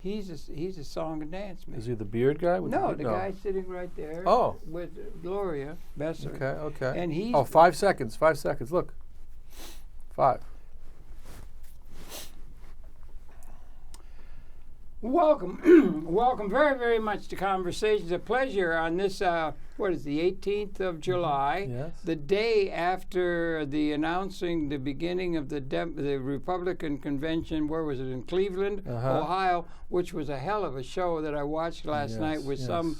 He's a song and dance man. Is he the beard guy? No, the guy sitting right there. Oh. With Gloria Besser. Okay. And he's 5 seconds. 5 seconds. Look. 5. Welcome, welcome very, very much to Conversations. A pleasure on this, what is the 18th of July, Yes. the day after the announcing the beginning of the Republican convention. Where was it? In Cleveland, Ohio, which was a hell of a show that I watched last night with some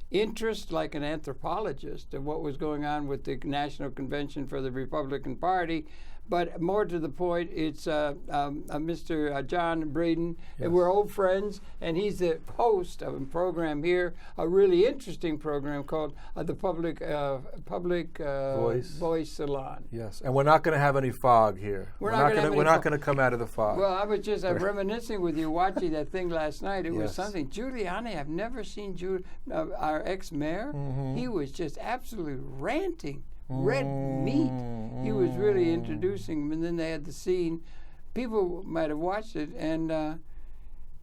interest, like an anthropologist, of what was going on with the National Convention for the Republican Party. But more to the point, it's Mr. John Bredin, and we're old friends, and he's the host of a program here, a really interesting program called the Public Voice Salon. Yes, and we're not going to have any fog here. We're not going to come out of the fog. Well, I was just reminiscing with you watching that thing last night. It was something. Giuliani, I've never seen our ex-mayor. He was just absolutely ranting. Red meat. He was really introducing them, and then they had the scene. People might have watched it, and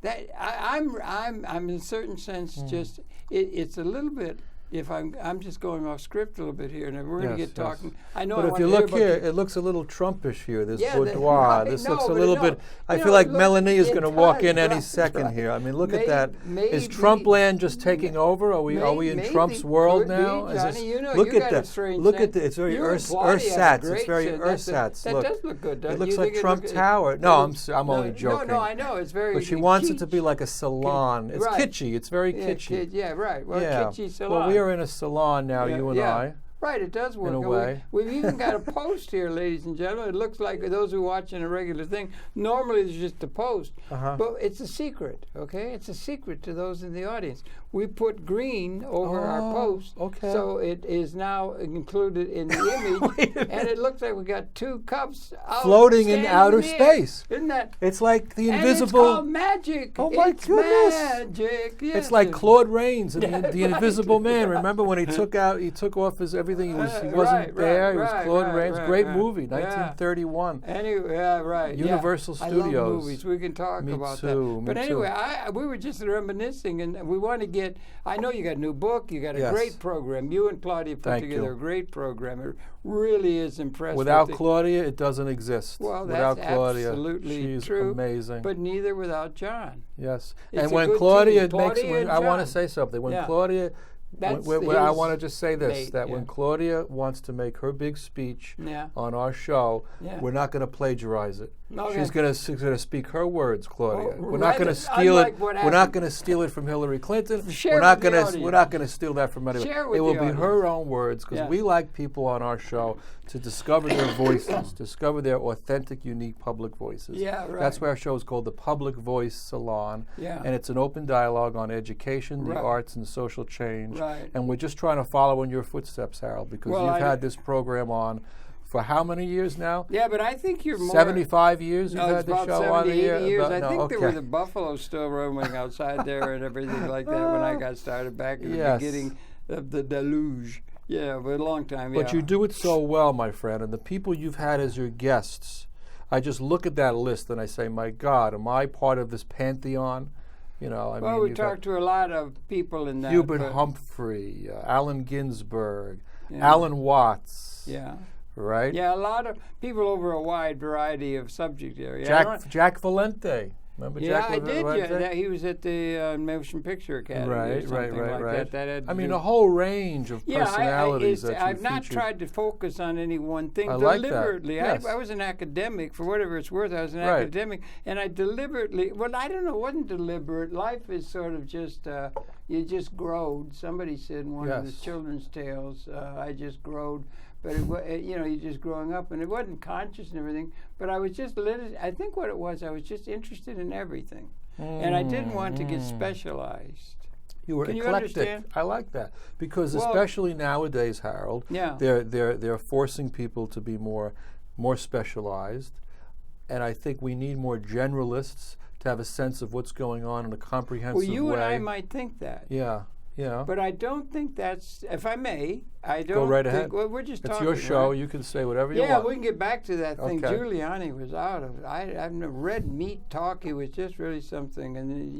that I'm in a certain sense just it's a little bit. If I'm just going off script a little bit here, and we're going to get talking. I know. But if you look here, it looks a little Trumpish here. This boudoir. This looks a little bit. I feel like Melanie is going to walk in any second here. I mean, look at that. Is Trumpland just taking over? Are we in Trump's world now? Look at that. Look at that. It's very ersatz. It's very ersatz. That does look good. It looks like Trump Tower. No, I'm only joking. No, I know. It's very. But she wants it to be like a salon. It's kitschy. It's very kitschy. Yeah, right. Well, kitschy salon. Well, we are in a salon now, you and I. Right, it does work. In a way. We've even got a post here, ladies and gentlemen. It looks like those who are watching a regular thing, normally it's just a post. But it's a secret, okay? It's a secret to those in the audience. We put green over our post, so it is now included in the image. And it looks like we got two cups floating in outer space. Isn't that? It's like the invisible. And it's called magic. Oh my goodness! Magic. Yes. It's like Claude Rains and the Invisible Man. Remember when he took off his everything? He wasn't there. He was Claude Rains. Great movie, 1931. Anyway, right. Universal Studios. I love movies. We can talk about that. But anyway, we were just reminiscing, and we want to get. I know you got a new book. You got a great program. You and Claudia put together a great program. It really is impressive. Without Claudia, it doesn't exist. Well, without that's Claudia, absolutely she's true. Amazing. But neither without John. Yes. It's and when Claudia team, makes, I want to say something. When Claudia. I want to just say this, that when Claudia wants to make her big speech on our show, we're not going to plagiarize it. Okay. She's going to speak her words, Claudia. We're not going to steal it. We're not going to steal it from Hillary Clinton. We're not going to steal that from anybody. It will be her own words, because we like people on our show to discover their voices, discover their authentic, unique public voices. Yeah, right. That's why our show is called the Public Voice Salon, and it's an open dialogue on education, the arts, and social change. Right. And we're just trying to follow in your footsteps, Harold, because you've had this program on for how many years now? Yeah, but I think you're more 75 years you've had the show on the air? Years. I think there were the buffaloes still roaming outside there and everything like that when I got started back in the beginning of the deluge. Yeah, but a long time, But you do it so well, my friend, and the people you've had as your guests, I just look at that list and I say, my God, am I part of this pantheon? You know, I mean, we talked to a lot of people in that. Hubert Humphrey, Allen Ginsberg, Alan Watts. Yeah. Right? Yeah, a lot of people over a wide variety of subject area. Jack Valente. Remember Jack Valente? Yeah, he was at the Motion Picture Academy or something like that. I mean, a whole range of personalities that I've not tried to focus on any one thing deliberately. Like that. I was an academic, for whatever it's worth. I was an academic, and I deliberately, I don't know, it wasn't deliberate. Life is sort of just, you just growed. Somebody said in one of the children's tales, I just growed. But you're just growing up, and it wasn't conscious and everything. But I was just I think what it was, I was just interested in everything, and I didn't want to get specialized. You were eclectic. You understand? I like that, because especially nowadays, Harold, they're forcing people to be more specialized, and I think we need more generalists to have a sense of what's going on in a comprehensive way. Well, you and I might think that. Yeah. Yeah. But I don't think that's, if I may, I don't Go right think, ahead. well, we're just it's talking. Your show. Right? You can say whatever you want. Yeah, we can get back to that thing. Okay. Giuliani was out of it. I've never read Meat Talk. It was just really something. And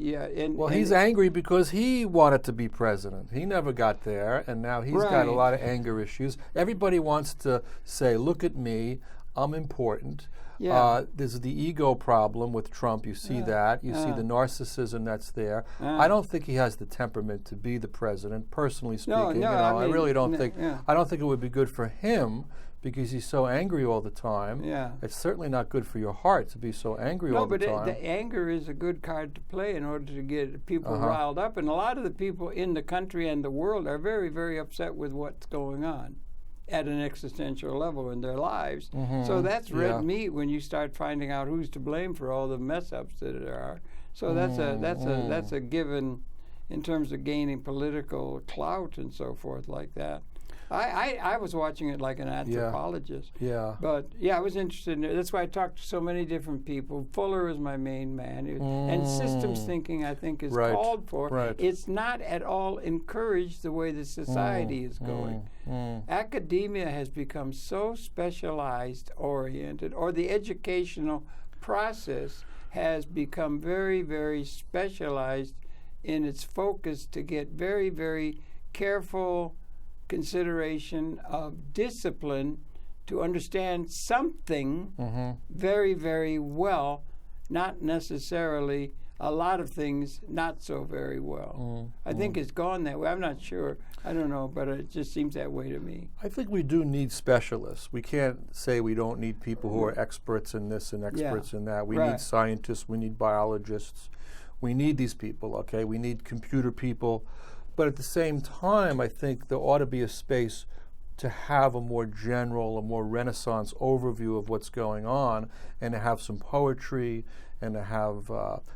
he's angry because he wanted to be president. He never got there, and now he's got a lot of anger issues. Everybody wants to say, look at me, I'm important. Yeah. There's the ego problem with Trump. You see that. You see the narcissism that's there. I don't think he has the temperament to be the president, personally speaking. I really don't think. I don't think it would be good for him because he's so angry all the time. Yeah. It's certainly not good for your heart to be so angry all the time. No, but the anger is a good card to play in order to get people riled up. And a lot of the people in the country and the world are very, very upset with what's going on at an existential level in their lives. So that's red meat when you start finding out who's to blame for all the mess ups that there are. So that's a given in terms of gaining political clout and so forth like that. I was watching it like an anthropologist. Yeah. But I was interested in it. That's why I talked to so many different people. Fuller is my main man. And systems thinking, I think, is called for. Right. It's not at all encouraged the way the society is going. Academia has become so specialized oriented, or the educational process has become very, very specialized in its focus to get very, very careful consideration of discipline to understand something very, very well, not necessarily a lot of things not so very well. I think it's gone that way. I'm not sure. I don't know, but it just seems that way to me. I think we do need specialists. We can't say we don't need people who are experts in this and experts in that. We need scientists. We need biologists. We need these people, okay? We need computer people. But at the same time, I think there ought to be a space to have a more general, a more Renaissance overview of what's going on, and to have some poetry, and to have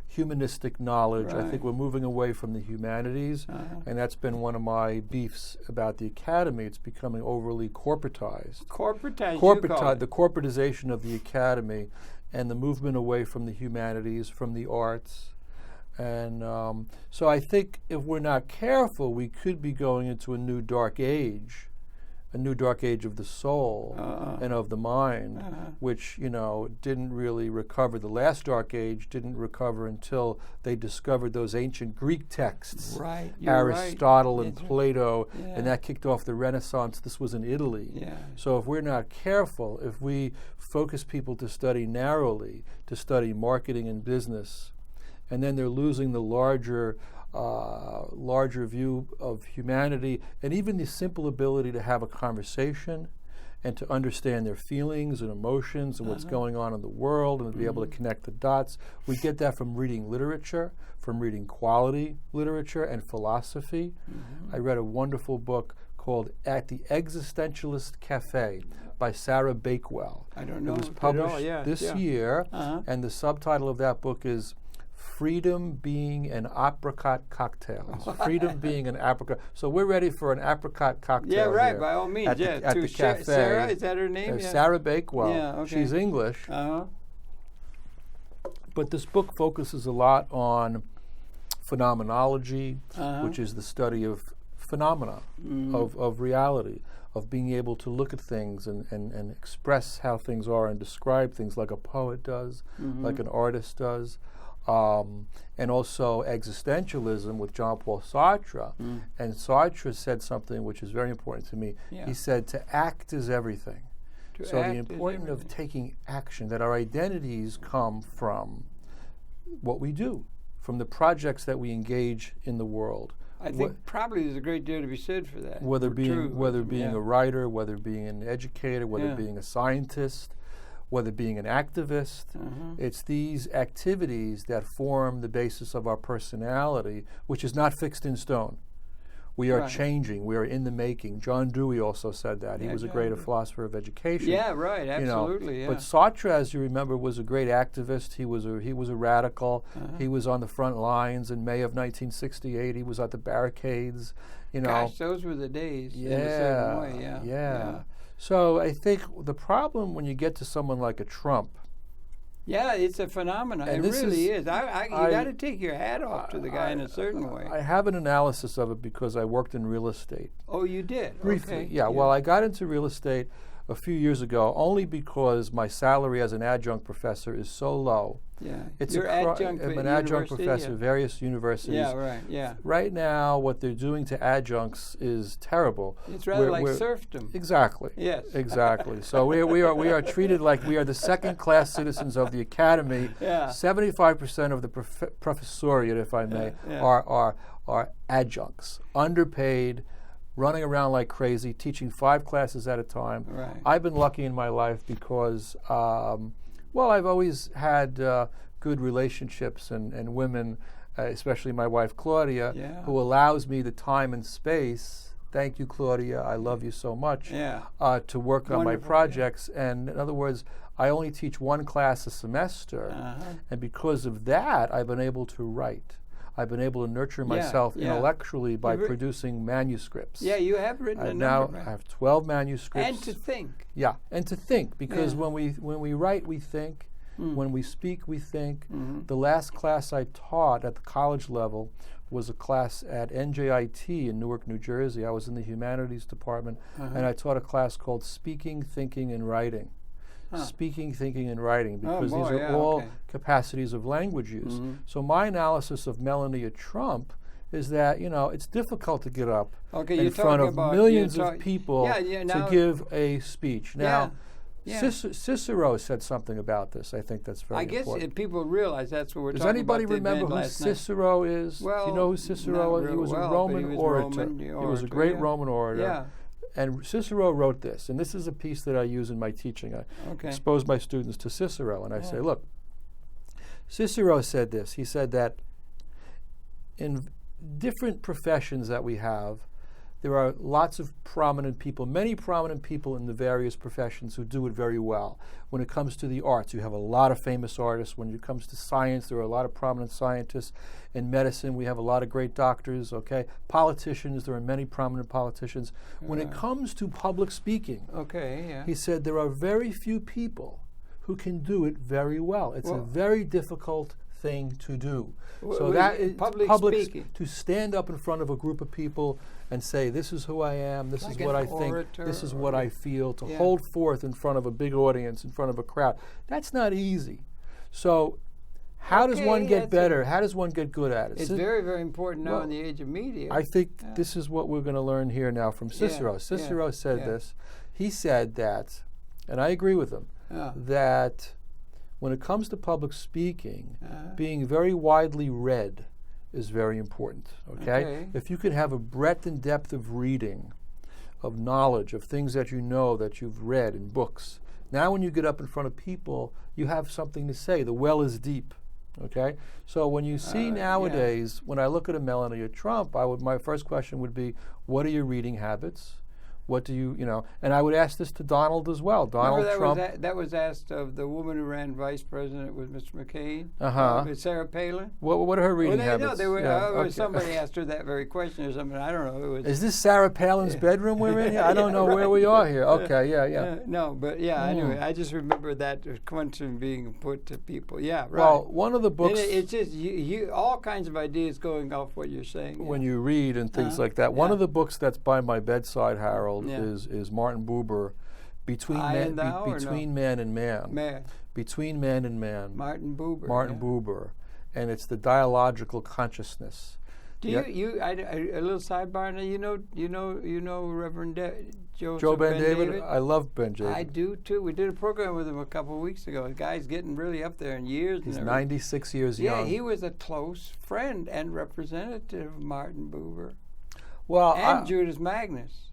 humanistic knowledge. I think we're moving away from the humanities, and that's been one of my beefs about the academy. It's becoming overly corporatized. The corporatization of the academy, and the movement away from the humanities, from the arts. And so I think if we're not careful, we could be going into a new dark age of the soul and of the mind, which, didn't really recover. The last dark age didn't recover until they discovered those ancient Greek texts, Aristotle and Plato, and that kicked off the Renaissance. This was in Italy. So if we're not careful, if we focus people to study narrowly, to study marketing and business, and then they're losing the larger view of humanity, and even the simple ability to have a conversation and to understand their feelings and emotions and what's going on in the world, and to be able to connect the dots. We get that from reading literature, from reading quality literature and philosophy. I read a wonderful book called At the Existentialist Cafe by Sarah Bakewell. I don't know. It was published this year, and the subtitle of that book is Freedom Being an Apricot Cocktail. Freedom being an apricot. So we're ready for an apricot cocktail. Yeah, right, here by all means. at the cafe. Sarah, is that her name? Sarah Bakewell. Yeah, okay. She's English. But this book focuses a lot on phenomenology, which is the study of phenomena, of reality, of being able to look at things and express how things are and describe things like a poet does, like an artist does. And also existentialism with Jean-Paul Sartre. And Sartre said something which is very important to me. He said, to act is everything. So the importance of taking action, that our identities come from what we do, from the projects that we engage in the world. I think probably there's a great deal to be said for that. Whether being a writer, whether being an educator, whether being a scientist, whether being an activist, it's these activities that form the basis of our personality, which is not fixed in stone. We are changing. We are in the making. John Dewey also said that. He was a great philosopher of education. Yeah, right. Absolutely. But Sartre, as you remember, was a great activist. He was a radical. He was on the front lines in May of 1968. He was at the barricades. Gosh, those were the days. In a certain way. Yeah. So I think the problem when you get to someone like a Trump, Yeah, it's a phenomenon. It really is. You got to take your hat off to the guy in a certain way. I have an analysis of it because I worked in real estate. Oh, you did? Briefly, okay. Yeah. Well, I got into real estate a few years ago only because my salary as an adjunct professor is so low. Yeah. I'm an adjunct professor at various universities. Yeah, right, yeah. Right now, what they're doing to adjuncts is terrible. It's rather like serfdom. Exactly. Yes. Exactly. So we are treated like we are the second-class citizens of the academy. Yeah. 75% of the professoriate, if I may, are adjuncts, underpaid, running around like crazy, teaching 5 classes at a time. Right. I've been lucky in my life because, I've always had good relationships and women, especially my wife Claudia, who allows me the time and space. Thank you, Claudia. I love you so much. To work on my projects. And in other words, I only teach 1 class a semester, and because of that, I've been able to write. I've been able to nurture myself intellectually by producing manuscripts. Yeah, you have written a number. Now I have 12 manuscripts. And to think. Yeah, and to think, because when we write, we think. When we speak, we think. The last class I taught at the college level was a class at NJIT in Newark, New Jersey. I was in the humanities department, and I taught a class called Speaking, Thinking, and Writing. Speaking, thinking, and writing, because these are all capacities of language use. So my analysis of Melania Trump is that, it's difficult to get up in front of millions of people to give a speech. Now, Cicero said something about this. I think that's very important. I guess people realize that's what we're talking about. Does anybody remember who Cicero is? Well, do you know who Cicero is? He was a Roman orator. He was a great Roman orator. Yeah. And Cicero wrote this, and this is a piece that I use in my teaching. I expose my students to Cicero, and I say, look, Cicero said this. He said that in different professions that we have, there are lots of prominent people, many prominent people in the various professions who do it very well. When it comes to the arts, you have a lot of famous artists. When it comes to science, there are a lot of prominent scientists. In medicine, we have a lot of great doctors, Politicians, there are many prominent politicians. When it comes to public speaking, he said there are very few people who can do it very well. It's a very difficult thing to do. So that is public speaking. To stand up in front of a group of people and say, this is who I am, this is what I think, this is what I feel, to hold forth in front of a big audience, in front of a crowd. That's not easy. So how does one get better? How does one get good at it? It's very, very important now in the age of media. I think this is what we're going to learn here now from Cicero. Cicero said this. He said that, and I agree with him, that when it comes to public speaking, being very widely read is very important, If you can have a breadth and depth of reading, of knowledge, of things that you know, that you've read in books, now when you get up in front of people, you have something to say. The well is deep, So when you see nowadays, when I look at a Melania Trump, my first question would be, what are your reading habits? What do you, and I would ask this to Donald as well. Donald Trump. That was asked of the woman who ran vice president with Mr. McCain. Sarah Palin. What are her reading habits? No, somebody asked her that very question or something. I don't know. Is this Sarah Palin's bedroom we're in here? I don't know where we are here. No, but anyway, I just remember that question being put to people. Yeah, right. Well, one of the books. It's just you all kinds of ideas going off what you're saying. When you read and things like that. One of the books that's by my bedside, Harold, is Martin Buber, Between Man and Man. Between Man and Man. Martin Buber. Martin Buber, and it's the dialogical consciousness. Do you? A little sidebar. Now, you know Reverend Joe Ben David. I love Ben David. I do too. We did a program with him a couple of weeks ago. The guy's getting really up there in years. He's 96 years young. Yeah, he was a close friend and representative of Martin Buber. Well, and Judas Magnus.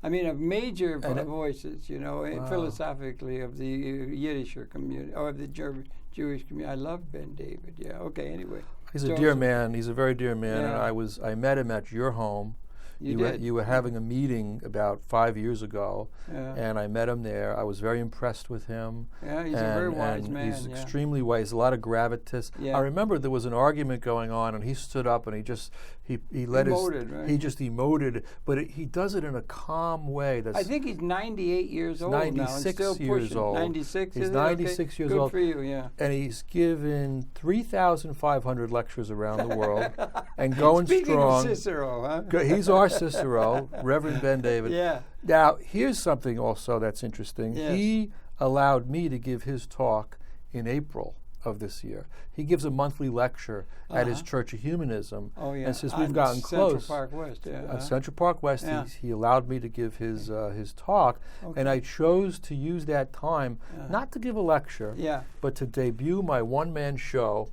I mean, of major voices, philosophically of the Yiddish community, or of the Jewish community. I love Ben David. Yeah. Okay. Anyway. He's a dear man. He's a very dear man. And I met him at your home. You were having a meeting about 5 years ago, and I met him there. I was very impressed with him. Yeah, he's a very wise man. He's extremely wise. A lot of gravitas. I remember there was an argument going on, and he stood up and he just emoted, but he does it in a calm way. I think he's 98 years old 96 now. years old. 96. He's 96 years old. Good for you. Yeah. And he's given 3,500 lectures around the world, and going Speaking strong. Of Cicero, huh? He's our Cicero, Reverend Ben David. Yeah. Now, here's something also that's interesting. Yes. He allowed me to give his talk in April of this year. He gives a monthly lecture at his Church of Humanism. Oh, yeah. And since we've gotten close, Central Park West, Central Park West, he allowed me to give his talk, and I chose to use that time not to give a lecture, but to debut my one-man show,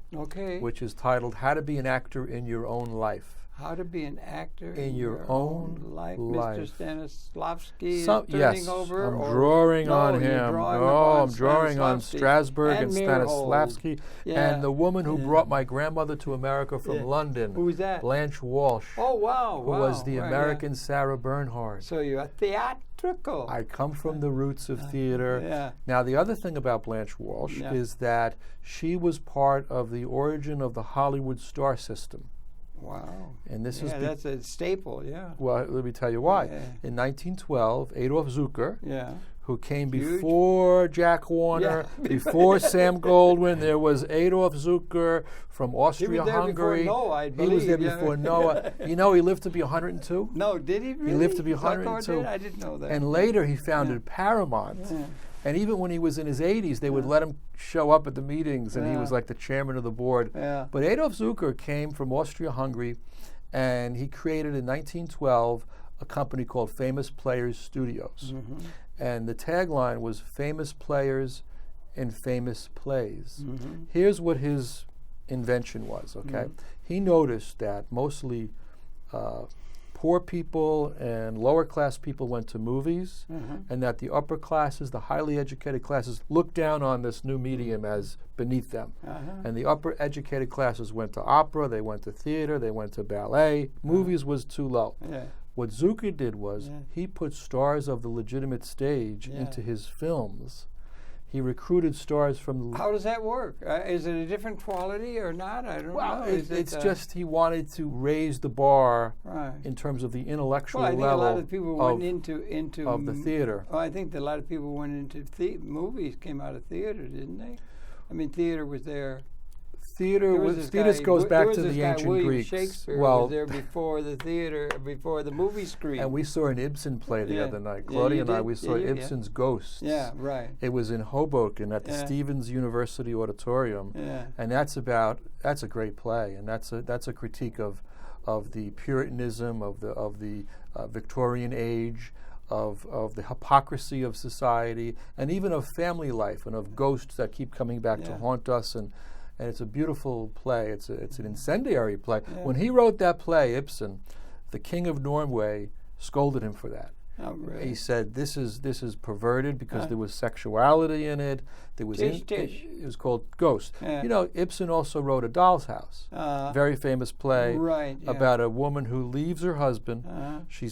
which is titled "How to Be an Actor in Your Own Life." How to be an actor in your own life. Mr. Stanislavski is turning yes, over? I'm drawing on him. I'm drawing on Strasbourg and Stanislavski. And the woman who brought my grandmother to America from London. Who was that? Blanche Walsh. Oh, wow. Who was the American Sarah Bernhardt. So you're theatrical. I come from the roots of theater. Now, the other thing about Blanche Walsh is that she was part of the origin of the Hollywood star system. Wow. And this that's a staple, Well, let me tell you why. In 1912, Adolf Zucker, who came before Jack Warner, before Sam Goldwyn, there was Adolf Zucker from Austria-Hungary. He was there before Noah, I believe. He was there before Noah. You know, he lived to be 102. No, did he really? He lived to be 102. I didn't know that. And later he founded Paramount. And even when he was in his 80s, they would let him show up at the meetings, and he was like the chairman of the board. But Adolf Zucker came from Austria-Hungary, and he created in 1912 a company called Famous Players Studios. And the tagline was Famous Players in Famous Plays. Here's what his invention was, He noticed that mostly poor people and lower class people went to movies, and that the upper classes, the highly educated classes, looked down on this new medium as beneath them. And the upper educated classes went to opera, they went to theater, they went to ballet. Movies was too low. What Zucker did was he put stars of the legitimate stage into his films. He recruited stars from the... How does that work? Is it a different quality or not? I don't know. Well, it's just he wanted to raise the bar in terms of the intellectual level a lot of people went into of the theater. Well, I think that a lot of people went into movies, came out of theater, didn't they? I mean, theater was there. Theater goes back to the ancient Greeks. Shakespeare was there before the theater, before the movie screen. And we saw an Ibsen play the other night. Claudia and I, we saw Ibsen's Ghosts. It was in Hoboken at the Stevens University Auditorium. And that's a great play, and that's a critique of the Puritanism of the Victorian age, of the hypocrisy of society, and even of family life, and of ghosts that keep coming back to haunt us. And it's a beautiful play. It's an incendiary play. When he wrote that play, Ibsen, the King of Norway scolded him for that. Oh, really? He said this is perverted because there was sexuality in it. There was it was called Ghost. You know, Ibsen also wrote A Doll's House, very famous play about a woman who leaves her husband. She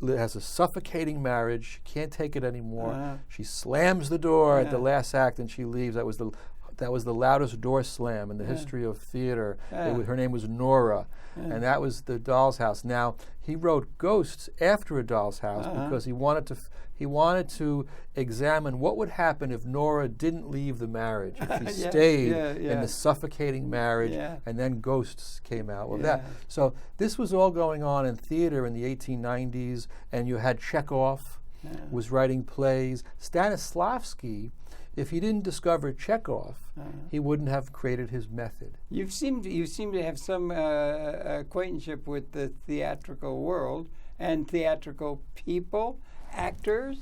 has a suffocating marriage. She can't take it anymore. She slams the door at the last act and she leaves. That was the loudest door slam in the history of theater. Her name was Nora, and that was the Doll's House. Now, he wrote Ghosts after A Doll's House because he wanted to examine what would happen if Nora didn't leave the marriage, if she stayed in the suffocating marriage, and then Ghosts came out with that. So this was all going on in theater in the 1890s, and you had Chekhov was writing plays. Stanislavski, if he didn't discover Chekhov, he wouldn't have created his method. You seem to have some acquaintanceship with the theatrical world and theatrical people, actors,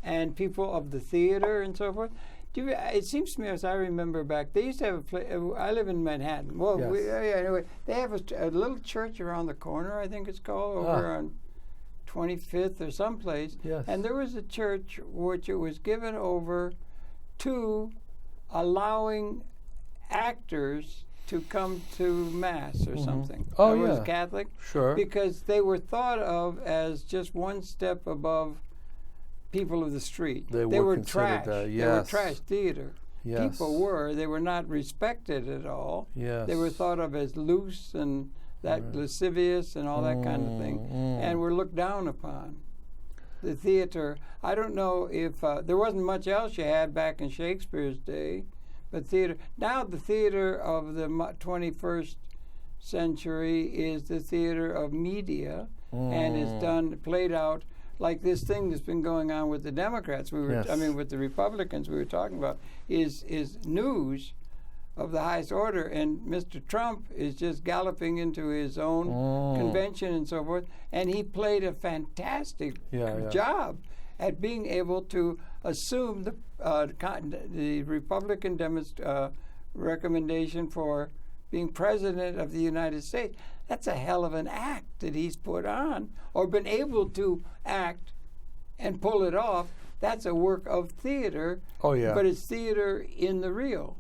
and people of the theater and so forth. It seems to me, as I remember back, they used to have a play. I live in Manhattan. Well, anyway, they have a little church around the corner, I think it's called, over on 25th or someplace. And there was a church which it was given over to allowing actors to come to Mass or something. Oh, I yeah. was Catholic. Sure. Because they were thought of as just one step above people of the street. They were trash. Yes. They were trash theater. Yes. People were. They were not respected at all. Yes. They were thought of as loose and lascivious and all that kind of thing, and were looked down upon. The theater, I don't know if there wasn't much else you had back in Shakespeare's day, but theater. Now the theater of the 21st century is the theater of media, and it's played out like this thing that's been going on with the Democrats. With the Republicans we were talking about is news of the highest order, and Mr. Trump is just galloping into his own convention and so forth, and he played a fantastic job at being able to assume the Republican recommendation for being president of the United States. That's a hell of an act that he's put on, or been able to act and pull it off. That's a work of theater, but it's theater in the real.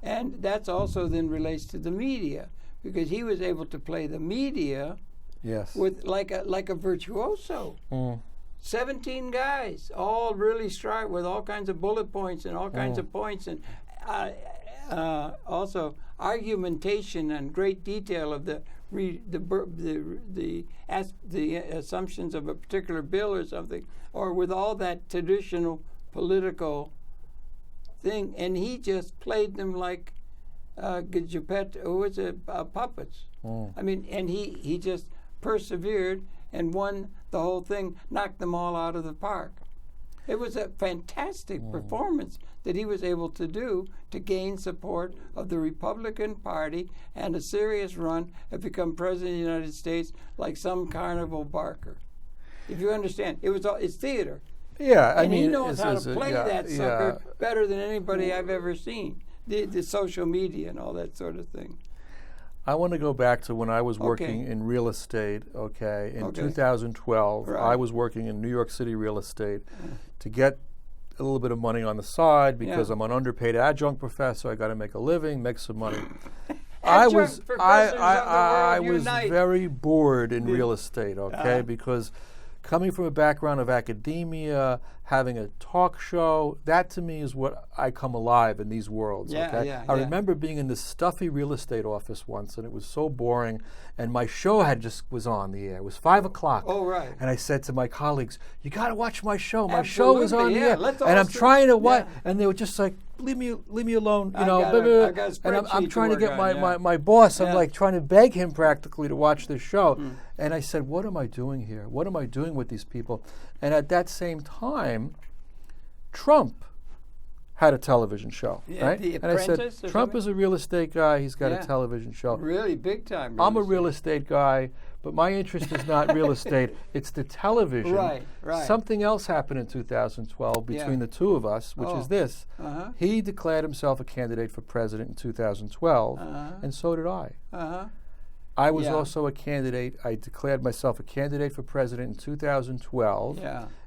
And that's also then relates to the media, because he was able to play the media with like a virtuoso. 17 guys, all really strike with all kinds of bullet points and all kinds of points, and also argumentation and great detail of the assumptions of a particular bill or something, or with all that traditional political thing, and he just played them like puppets. I mean, and he just persevered and won the whole thing, knocked them all out of the park. It was a fantastic performance that he was able to do to gain support of the Republican Party and a serious run and become president of the United States like some carnival barker. If you understand, it's theater. Yeah, I mean, he knows how to play that sucker better than anybody I've ever seen. The social media and all that sort of thing. I want to go back to when I was working in real estate. In 2012, I was working in New York City real estate to get a little bit of money on the side because I'm an underpaid adjunct professor. I got to make a living, make some money. I was very bored in real estate. Because coming from a background of academia, having a talk show, that to me is what I come alive in these worlds. I remember being in this stuffy real estate office once, and it was so boring, and my show was on the air. It was 5 o'clock. Oh, right. And I said to my colleagues, "You got to watch my show. My show is on the air." And I'm trying to watch, and they were just like, leave me alone, and I'm trying to get my boss. I'm like trying to beg him practically to watch this show. And I said, what am I doing here? What am I doing with these people? And at that same time, Trump had a television show, right? And I said, Trump is a real estate guy. He's got a television show. Really big time. I'm a real estate guy, but my interest is not real estate. It's the television. Right. Something else happened in 2012 between the two of us, which is this. He declared himself a candidate for president in 2012, and so did I. I was also a candidate. I declared myself a candidate for president in 2012,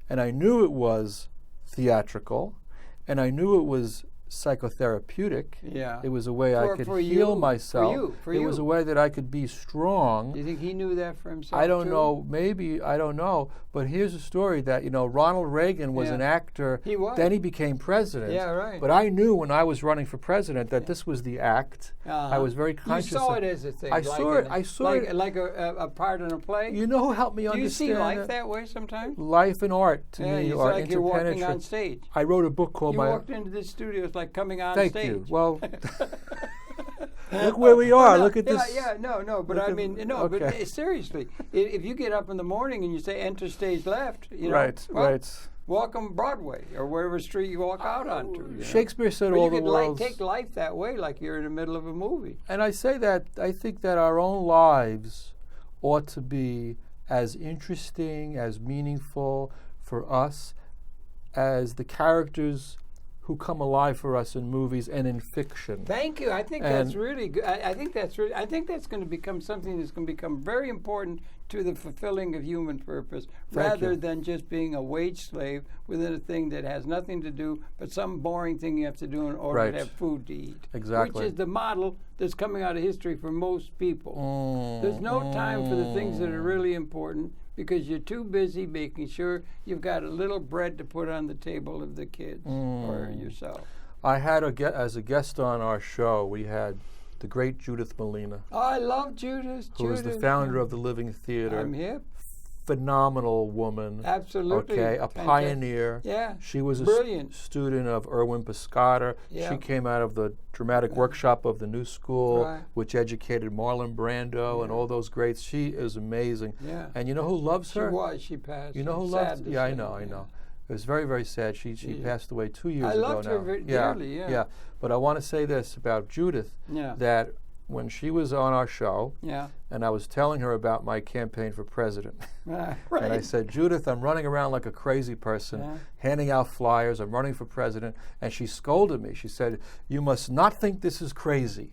and I knew it was theatrical, and I knew it was psychotherapeutic. It was a way I could heal myself. It was a way that I could be strong. Do you think he knew that for himself? I don't know. Maybe. I don't know. But here's a story that, Ronald Reagan was an actor. He was. Then he became president. Yeah, right. But I knew when I was running for president that this was the act. I was very conscious. You saw it as a thing. I saw it. Like a part in a play? You know who helped me understand? Do you see life that way sometimes? Life and art, to me, are like you're walking on stage. I wrote a book called You walked into this studio, it's like coming on stage. Thank you. Well, look where we are. Look at this. But seriously, if you get up in the morning and you say enter stage left, welcome Broadway or wherever street you walk out onto. Shakespeare said all the world. Take life that way, like you're in the middle of a movie. And I say that I think that our own lives ought to be as interesting, as meaningful for us as the characters who come alive for us in movies and in fiction. Thank you. I think that's really good. I think that's going to become something that's going to become very important to the fulfilling of human purpose, rather than just being a wage slave within a thing that has nothing to do but some boring thing you have to do in order to have food to eat. Exactly. Which is the model that's coming out of history for most people. There's no time for the things that are really important, because you're too busy making sure you've got a little bread to put on the table of the kids or yourself. I had as a guest on our show, we had the great Judith Malina. Oh, I love Judith. Who is the founder of the Living Theater. I'm hip. Phenomenal woman. Absolutely. Okay, a pioneer. Yeah. She was brilliant. A student of Erwin Piscator. Yeah. She came out of the dramatic workshop of the New School, which educated Marlon Brando and all those greats. She is amazing. Yeah. And you know who loves her? She passed. You know who loves her? Yeah, I know. It was very, very sad. She passed away 2 years ago now. I loved her very dearly, Yeah. But I want to say this about Judith, that when she was on our show, and I was telling her about my campaign for president, and I said, Judith, I'm running around like a crazy person, handing out flyers, I'm running for president, and she scolded me. She said, you must not think this is crazy.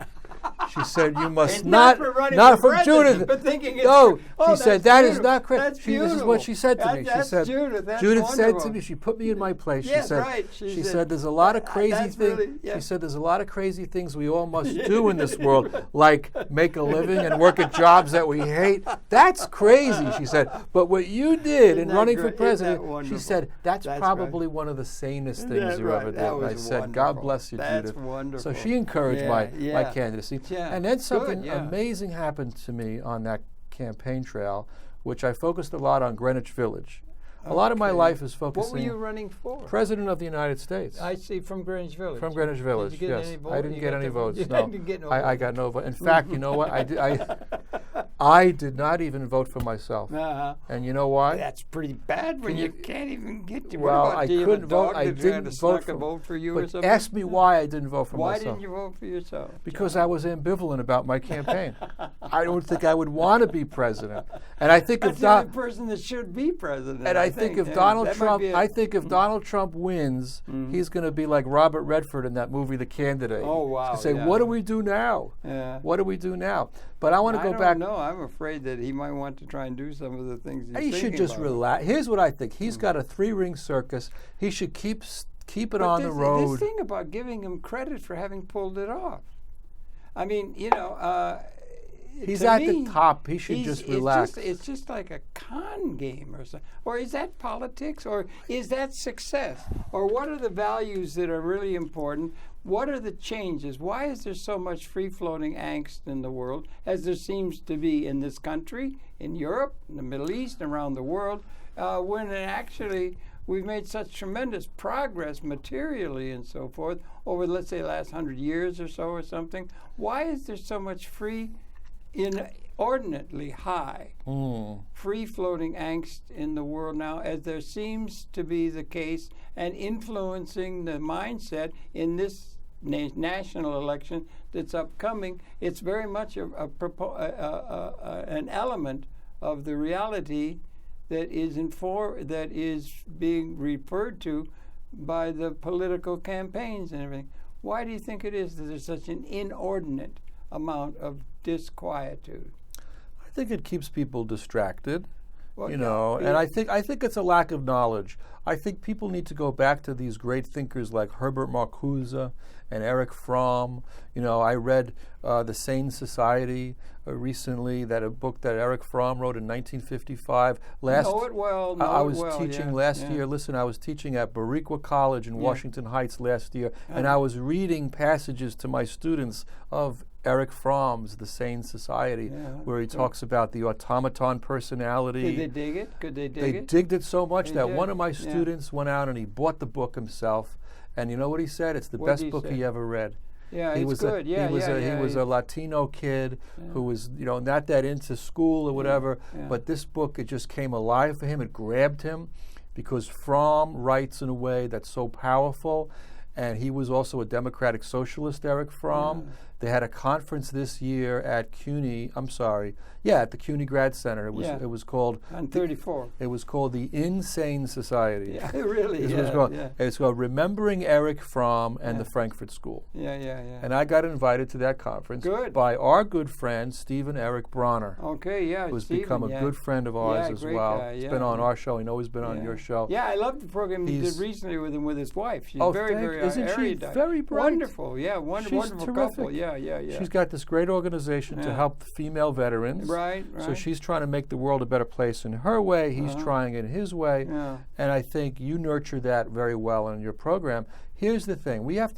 She said, you must not for Judith. But thinking she said, that is not crazy. This is what she said to me. She said, Judith said to me, she put me in my place. Yes, she said, there's a lot of crazy things. She said, there's a lot of crazy things we all must do in this world, like make a living and work at jobs that we hate. That's crazy, she said. But what you did in running for president, she said, that's probably one of the sanest things you ever did. And I said, God bless you, Judith. That's wonderful. So she encouraged my candidacy. Yeah. And then something amazing happened to me on that campaign trail, which I focused a lot on Greenwich Village. A lot of my life is focusing. What were you running for? President of the United States. I see, from Greenwich Village. From Greenwich Village, Did you get yes. any votes? I didn't get any votes. You No, didn't get no I got no vote. In fact, you know what? I did not even vote for myself. And you know why? That's pretty bad when you can't even get to. Well, I couldn't vote. I didn't vote for you or something. Ask me why I didn't vote for myself. myself. Why didn't you vote for yourself? Because I was ambivalent about my campaign. I don't think I would want to be president. And I think if the person that should be president. And I think if Donald Trump wins, he's going to be like Robert Redford in that movie, The Candidate. Oh wow! He's going to say, what do we do now? What do we do now? But I want to go back. No, I'm afraid that he might want to try and do some of the things he's thinking should just relax. Here's what I think. He's got a 3-ring circus. He should keep it on the road. This thing about giving him credit for having pulled it off. I mean, he's at the top. He should just relax. It's just like a con game or something. Or is that politics? Or is that success? Or what are the values that are really important? What are the changes? Why is there so much free-floating angst in the world, as there seems to be in this country, in Europe, in the Middle East, around the world, when actually we've made such tremendous progress materially and so forth over, let's say, the last 100 years or so or something? Why is there so much inordinately high free-floating angst in the world now, as there seems to be the case, and influencing the mindset in this national election that's upcoming? It's very much an element of the reality that is being referred to by the political campaigns and everything. Why do you think it is that there's such an inordinate amount of disquietude? I think it keeps people distracted, and I think it's a lack of knowledge. I think people need to go back to these great thinkers like Herbert Marcuse and Erich Fromm. I read The Sane Society recently, a book that Erich Fromm wrote in 1955. I was teaching last year. Listen, I was teaching at Bariqua College in Washington Heights last year, and I was reading passages to my students of Erich Fromm's The Sane Society, where he talks about the automaton personality. Did they dig it? Could they dig it? They digged it so much that one of my students went out and he bought the book himself. And you know what he said? It's the best book he ever read. Yeah, it's good. He was a Latino kid who was, not that into school or whatever. But this book, it just came alive for him. It grabbed him because Fromm writes in a way that's so powerful. And he was also a democratic socialist, Erich Fromm, They had a conference this year at CUNY. At the CUNY Grad Center. It was called on 34. It was called the Insane Society. Yeah, really. It's called Remembering Erich Fromm and the Frankfurt School. Yeah. And I got invited to that conference by our good friend Stephen Eric Bronner. Okay, yeah. Who's become a good friend of ours as well. Guy, He's been on our show. I know he's been on your show. Yeah, I love the program he did recently with him with his wife. She's very isn't she very bright? Wonderful, yeah, wonderful terrific. couple. Yeah. She's got this great organization to help female veterans. Right. So she's trying to make the world a better place in her way. He's trying in his way. Yeah. And I think you nurture that very well in your program. Here's the thing: we have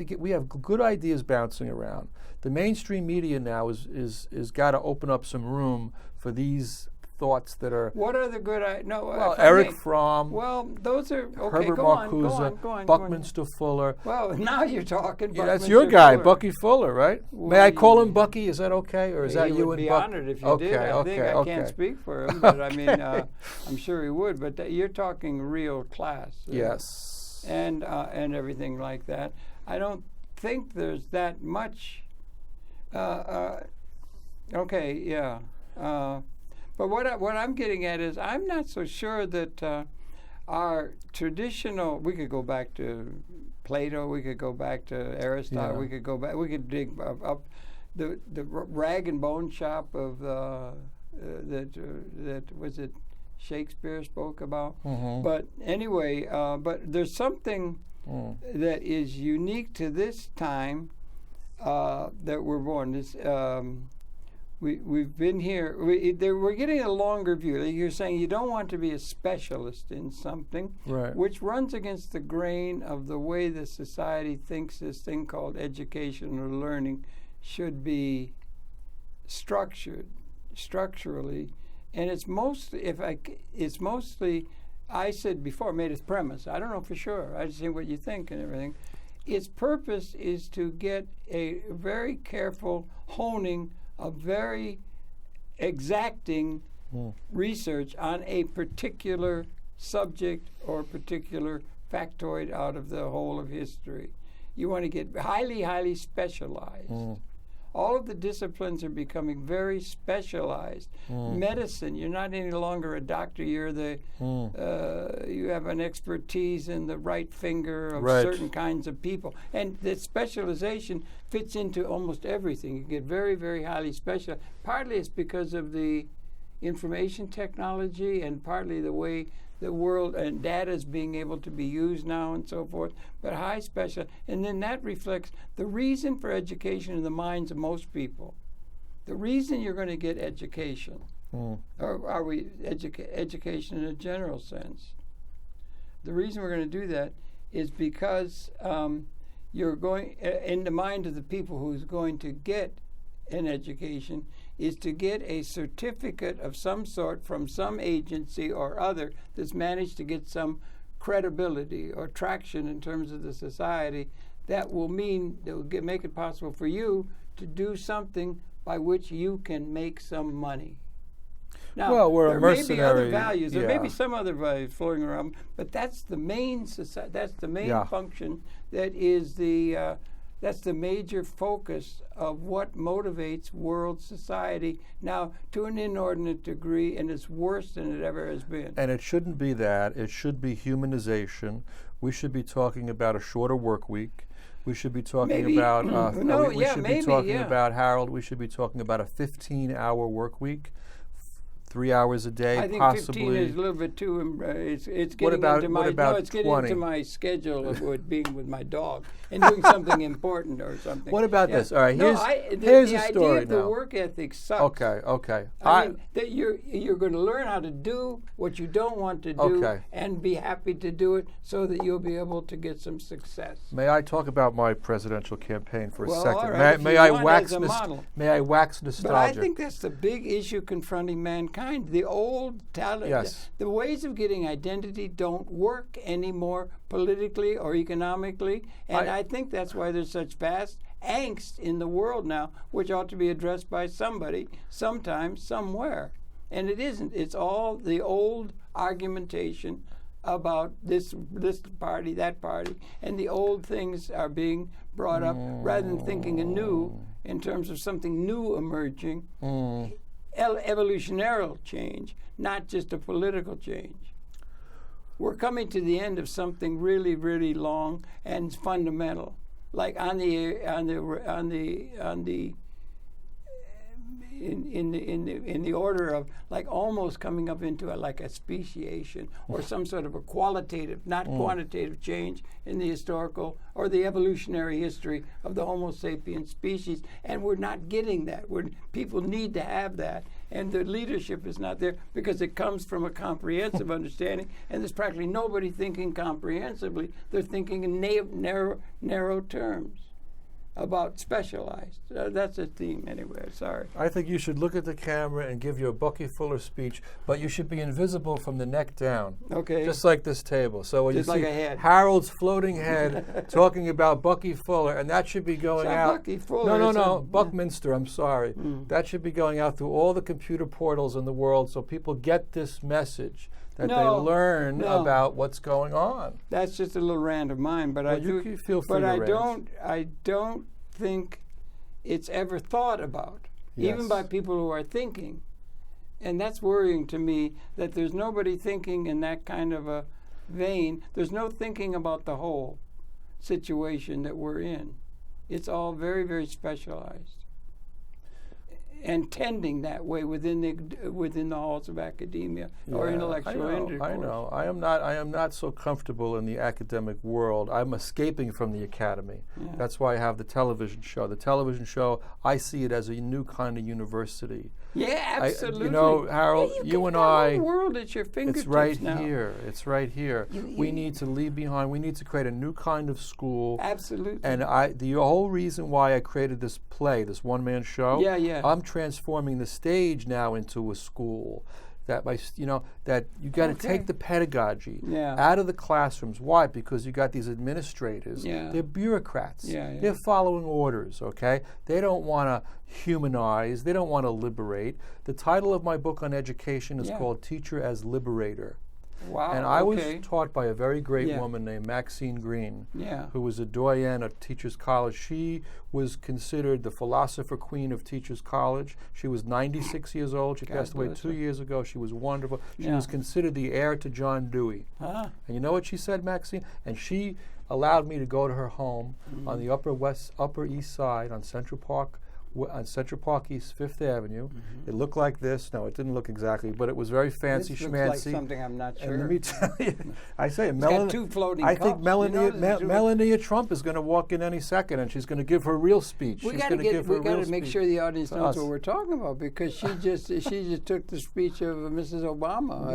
good ideas bouncing around. The mainstream media now is got to open up some room for these thoughts that are. What are the good ideas? No, Erich Fromm. Well, those are okay. Herbert Marcuse, Buckminster Fuller. Well, now you're talking. That's your guy, Bucky Fuller, right? May I call him Bucky? Is that okay, or is that you and Bucky? He would be honored if you did. I can't speak for him, but I mean, I'm sure he would. But you're talking real class. Yes. And everything like that. I don't think there's that much. But what I'm getting at is I'm not so sure that our traditional. We could go back to Plato. We could go back to Aristotle. We could go back. We could dig up the rag and bone shop of that was it Shakespeare spoke about. Mm-hmm. But anyway, but there's something that is unique to this time that we're born. This. We've been here. We're getting a longer view. You're saying you don't want to be a specialist in something, which runs against the grain of the way the society thinks this thing called education or learning should be structurally, and it's mostly. I said before, made its premise. I don't know for sure. I just see what you think and everything. Its purpose is to get a very careful honing of very exacting research on a particular subject or particular factoid out of the whole of history. You want to get highly, highly specialized. All of the disciplines are becoming very specialized. Medicine, you're not any longer a doctor. You're you have an expertise in the right finger of certain kinds of people. And the specialization fits into almost everything. You get very, very highly specialized. Partly it's because of the information technology and partly the way the world and data is being able to be used now and so forth, but high special. And then that reflects the reason for education in the minds of most people. The reason you're going to get education, or are we education in a general sense? The reason we're going to do that is because you're going, in the mind of the people who's going to get an education, is to get a certificate of some sort from some agency or other that's managed to get some credibility or traction in terms of the society that will mean, that will make it possible for you to do something by which you can make some money. Now, we're a mercenary. There may be other values. There may be some other values floating around, but that's the main that's the main function. That is the that's the major focus of what motivates world society now to an inordinate degree, and it's worse than it ever has been. And it shouldn't be that. It should be humanization. We should be talking about a shorter work week. We should be talking about about, Harold, we should be talking about a 15-hour work week. 3 hours a day, I think possibly. 15 is a little bit too. It's getting into my getting into my schedule of being with my dog and doing something important or something. What about this? All right, here's the a story idea of the work ethic sucks. Okay. I mean, that you're going to learn how to do what you don't want to do and be happy to do it so that you'll be able to get some success. May I talk about my presidential campaign for a second? All right, may I wax nostalgia? But I think that's the big issue confronting mankind. The old talent, the ways of getting identity don't work anymore politically or economically, and I think that's why there's such vast angst in the world now, which ought to be addressed by somebody, sometime, somewhere. And it isn't. It's all the old argumentation about this party, that party, and the old things are being brought up rather than thinking anew in terms of something new emerging, evolutionary change, not just a political change. We're coming to the end of something really, really long and fundamental, like in the order of like almost coming up into like a speciation or some sort of a qualitative, not quantitative change in the historical or the evolutionary history of the Homo sapiens species, and we're not getting that. People need to have that, and the leadership is not there because it comes from a comprehensive understanding, and there's practically nobody thinking comprehensively. They're thinking in narrow terms about specialized. That's a theme anyway, sorry. I think you should look at the camera and give your Bucky Fuller speech, but you should be invisible from the neck down. Okay. Just like this table. So when just you like see a head. Harold's floating head talking about Bucky Fuller, and that should be going out. Bucky Fuller. No, Buckminster, I'm sorry. That should be going out through all the computer portals in the world so people get this message. That they learn about what's going on. That's just a little rant of mine, but I don't think it's ever thought about, even by people who are thinking, and that's worrying to me. That there's nobody thinking in that kind of a vein. There's no thinking about the whole situation that we're in. It's all very, very specialized, and tending that way within the halls of academia or intellectual intercourse. I know. I am not so comfortable in the academic world. I'm escaping from the academy. Yeah. That's why I have the television show. The television show, I see it as a new kind of university. Yeah, absolutely. Harold, you and I. The whole world at your fingertips It's right now. here. It's right here. We need to leave behind. We need to create a new kind of school. Absolutely. And the whole reason why I created this play, this one-man show. Yeah. I'm transforming the stage now into a school. That that you got to take the pedagogy out of the classrooms. Why? Because you got these administrators. They're bureaucrats. They're following orders. Okay, they don't want to humanize. They don't want to liberate. The title of my book on education is called "Teacher as Liberator." Wow. And I was taught by a very great woman named Maxine Green, who was a doyen at Teachers College. She was considered the philosopher queen of Teachers College. She was 96 years old. She passed away 2 years ago. She was wonderful. She was considered the heir to John Dewey. And you know what she said, Maxine? And she allowed me to go to her home on the Upper East Side on Central Park East, Fifth Avenue. It looked like this. No, it didn't look exactly, but it was very fancy, this schmancy. Looks like something I'm not sure. And let me tell you, I say, got two floating I cups. think Melania Trump is going to walk in any second, and she's going to give her real speech. We got to make sure the audience knows what we're talking about, because she just took the speech of Mrs. Obama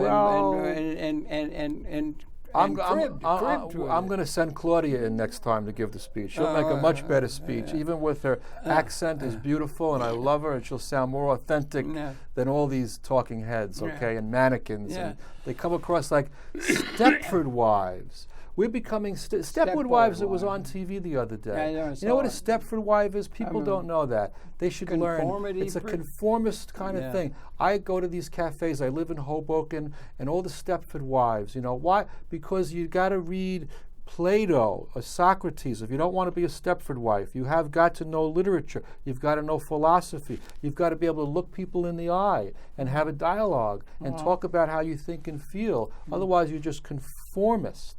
and I'm going to send Claudia in next time to give the speech. She'll make a much better speech. Even with her accent is beautiful, and I love her, and she'll sound more authentic than all these talking heads, and mannequins. And they come across like Stepford wives. We're becoming Stepford Wives. It was on TV the other day. You know what a Stepford wife is? People don't know that. They should learn. It's a conformist kind of thing. I go to these cafes. I live in Hoboken, and all the Stepford wives. You know why? Because you got to read Plato or Socrates. If you don't want to be a Stepford wife, you have got to know literature. You've got to know philosophy. You've got to be able to look people in the eye and have a dialogue and talk about how you think and feel. Otherwise, you're just conformist.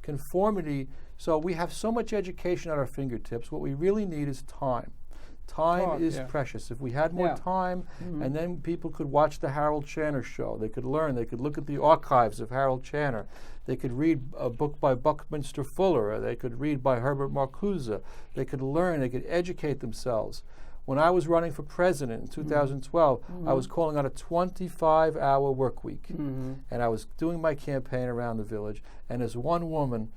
Conformity. So we have so much education at our fingertips. What we really need is time. Time is precious. If we had more time, and then people could watch the Harold Channer show. They could learn. They could look at the archives of Harold Channer. They could read a book by Buckminster Fuller. Or they could read by Herbert Marcuse. They could learn. They could educate themselves. When I was running for president in 2012, I was calling out a 25-hour work week. And I was doing my campaign around the village. And as one woman,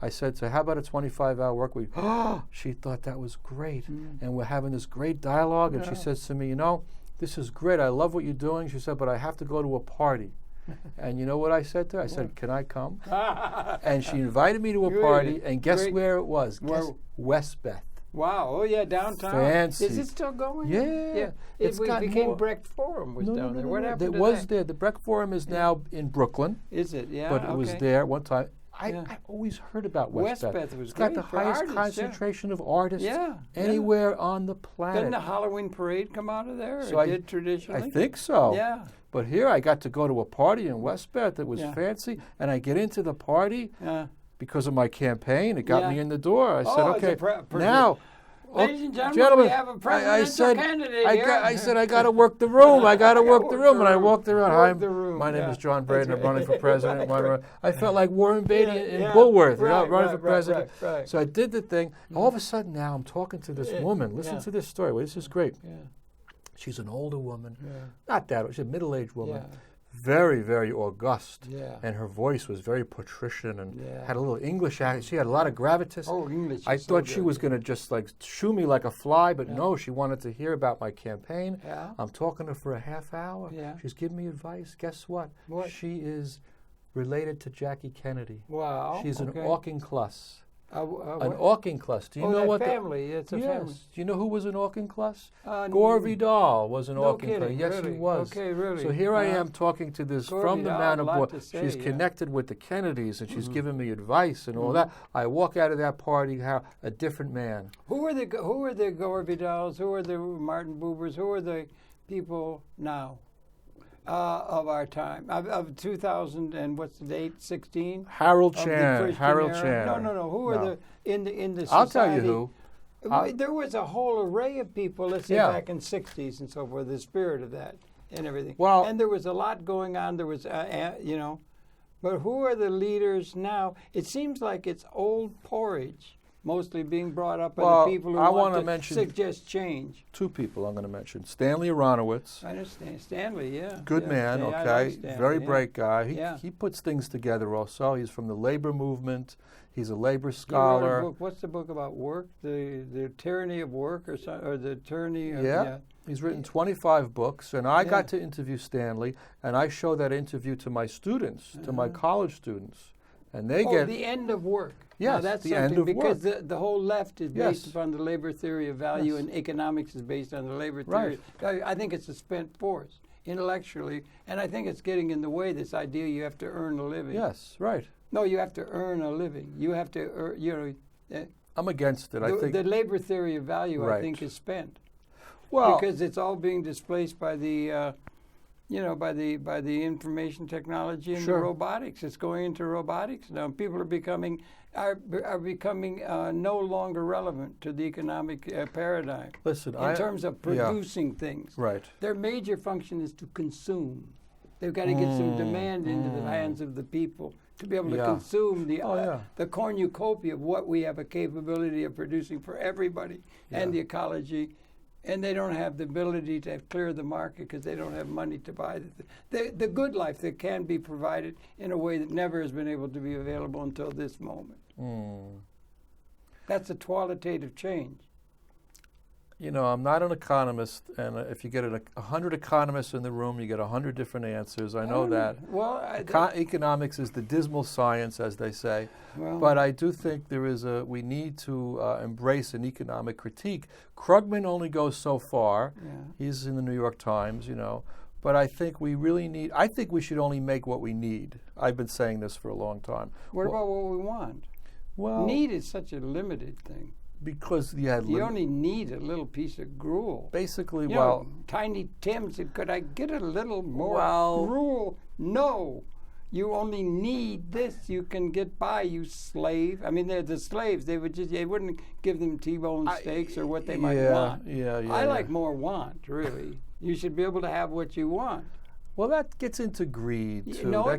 I said to her, how about a 25-hour work week? She thought that was great. And we're having this great dialogue. And she says to me, this is great. I love what you're doing. She said, but I have to go to a party. And you know what I said to her? I said, can I come? And she invited me to a party. And guess where it was? Guess Westbeth. Wow! Oh yeah, downtown. Fancy. Is it still going? Yeah. It became Brecht Forum was down there. What happened to that? It was there. The Brecht Forum is now in Brooklyn. Is it? Yeah. But it was there one time. I always heard about Westbeth. Westbeth was It's got the highest concentration of artists anywhere on the planet. Didn't the Halloween parade come out of there? So it did traditionally? I think so. Yeah. But here I got to go to a party in Westbeth that was fancy, and I get into the party because of my campaign. It got me in the door. I said, okay, now... Ladies and gentlemen, we have a presidential candidate here. I said, I got to work the room. I got to work the room. And I walked around. Hi, my name is John Bredin. I'm running for president. I felt like Warren Beatty in Bullworth, running for president. So I did the thing. All of a sudden now I'm talking to this woman. Listen to this story. Well, this is great. She's an older woman. Not that old. She's a middle-aged woman. Very, very august, and her voice was very patrician and had a little English accent. She had a lot of gravitas. Oh, English! I thought she was going to just like shoo me like a fly, but no, she wanted to hear about my campaign. I'm talking to her for a half hour. She's giving me advice. Guess what? She is related to Jackie Kennedy. Wow! She's an Auchincloss. An Auchincloss. Do you know what family? It's a family. Do you know who was an Auchincloss? Gore Vidal was an Auchincloss. Yes, really? he was. Okay, really. So here I am talking to this from the Manor Board. She's say, connected with the Kennedys, and she's giving me advice and all that. I walk out of that party a different man. Who are the Gore Vidals? Who are the Martin Bubers? Who are the people now? Of our time, of 2000 and what's the date? 16. Harold Chan. Harold Chan. No. Who are the in the society? I'll tell you who. There was a whole array of people. Let's say back in 60s and so forth. The spirit of that and everything. Well, and there was a lot going on. There was but who are the leaders now? It seems like it's old porridge. Mostly being brought up by the people who want to suggest change. Two people I'm going to mention. Stanley Aronowitz. I understand. Stanley, Good man, okay. Like Stanley, very bright guy. He puts things together also. He's from the labor movement. He's a labor scholar. He wrote a book. What's the book about work? The tyranny of work or the tyranny of... He's written 25 books, and I got to interview Stanley, and I show that interview to my students, to my college students. And they get the end of work. Yes, now that's the end of because work. The whole left is based upon the labor theory of value, and economics is based on the labor theory. I think it's a spent force intellectually, and I think it's getting in the way. This idea you have to earn a living. Yes, right. No, you have to earn a living. You have to I'm against it. I think the labor theory of value. I think is spent. Well, because it's all being displaced by the. By the information technology and the robotics. It's going into robotics now. People are becoming no longer relevant to the economic paradigm. Listen, in terms of producing things. Right. Their major function is to consume. They've got to get some demand into the hands of the people to be able to consume the cornucopia of what we have a capability of producing for everybody and the ecology. And they don't have the ability to clear the market because they don't have money to buy the good life that can be provided in a way that never has been able to be available until this moment. That's a qualitative change. I'm not an economist, and if you get 100 economists in the room, you get 100 different answers. I know that. Well, economics is the dismal science, as they say. Well, but I do think we need to embrace an economic critique. Krugman only goes so far. He's in the New York Times, But I think I think we should only make what we need. I've been saying this for a long time. What about what we want? Well, need is such a limited thing. Because you only need a little piece of gruel. Basically, Tiny Tim said, "Could I get a little more gruel?" No, you only need this. You can get by, you slave. I mean, they're the slaves. They wouldn't give them T-bone steaks or what they might want. I like more want. Really, you should be able to have what you want. Well, that gets into greed too. Well,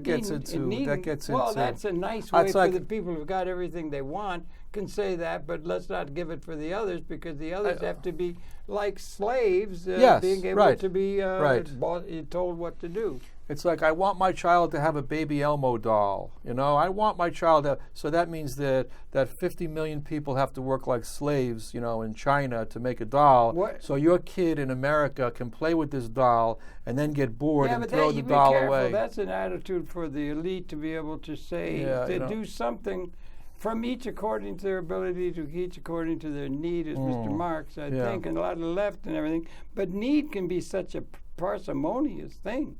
that's a nice way for the people who've got everything they want can say that, but let's not give it for the others because the others have to be like slaves, being able to be told what to do. It's like I want my child to have a baby Elmo doll. I want my child to. So that means that 50 million people have to work like slaves, in China to make a doll. So your kid in America can play with this doll and then get bored and throw the doll away. That's an attitude for the elite to be able to say do something from each according to their ability to each according to their need, as Mr. Marx, I think, and a lot of the left and everything. But need can be such a parsimonious thing.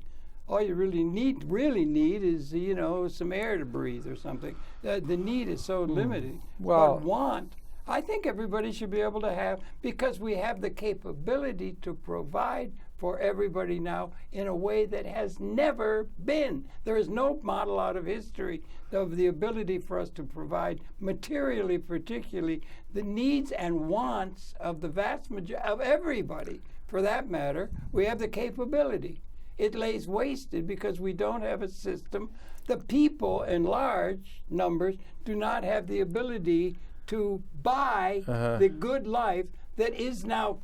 all you really need is, you know, some air to breathe or something. The need is so limited. Well, but want, I think everybody should be able to have, because we have the capability to provide for everybody now in a way that has never been. There is no model out of history of the ability for us to provide materially, particularly, the needs and wants of the vast majority of everybody. For that matter, we have the capability. It lays wasted because we don't have a system. The people in large numbers do not have the ability to buy the good life that is now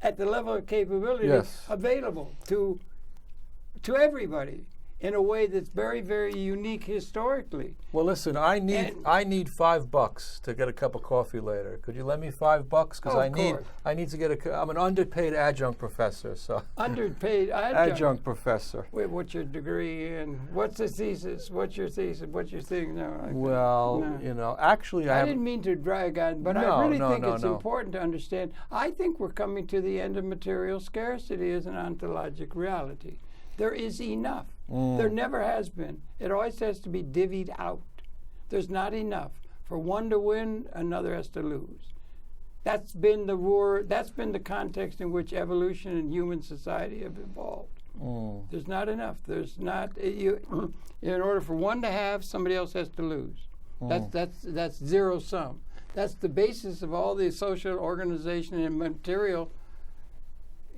at the level of capability available to everybody in a way that's very, very unique historically. Well, listen, I need $5 to get a cup of coffee later. Could you lend me $5? Because I need to get I'm an underpaid adjunct professor, so underpaid adjunct professor. Wait, what's your degree in? What's the thesis? What's your thesis? What's your thing? No, you know, actually, I didn't mean to drag on, but I really think it's important to understand. I think we're coming to the end of material scarcity as an ontologic reality. There is enough. There never has been. It always has to be divvied out. There's not enough. For one to win, another has to lose. That's been the context in which evolution and human society have evolved. There's not enough. There's not. In order for one to have, somebody else has to lose. That's zero sum. That's the basis of all the social organization and material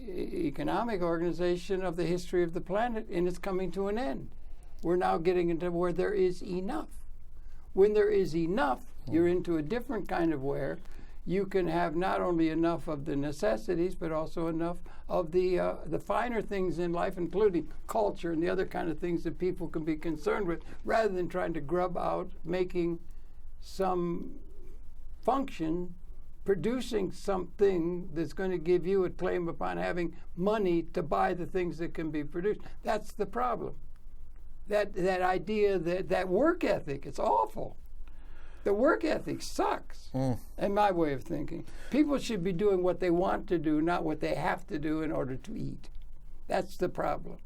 economic organization of the history of the planet, and it's coming to an end. We're now getting into where there is enough. When there is enough, you're into a different kind of where you can have not only enough of the necessities, but also enough of the finer things in life, including culture and the other kind of things that people can be concerned with, rather than trying to grub out making some function, producing something that's going to give you a claim upon having money to buy the things that can be produced. That's the problem. That idea, that work ethic, it's awful. The work ethic sucks, in my way of thinking. People should be doing what they want to do, not what they have to do in order to eat. That's the problem.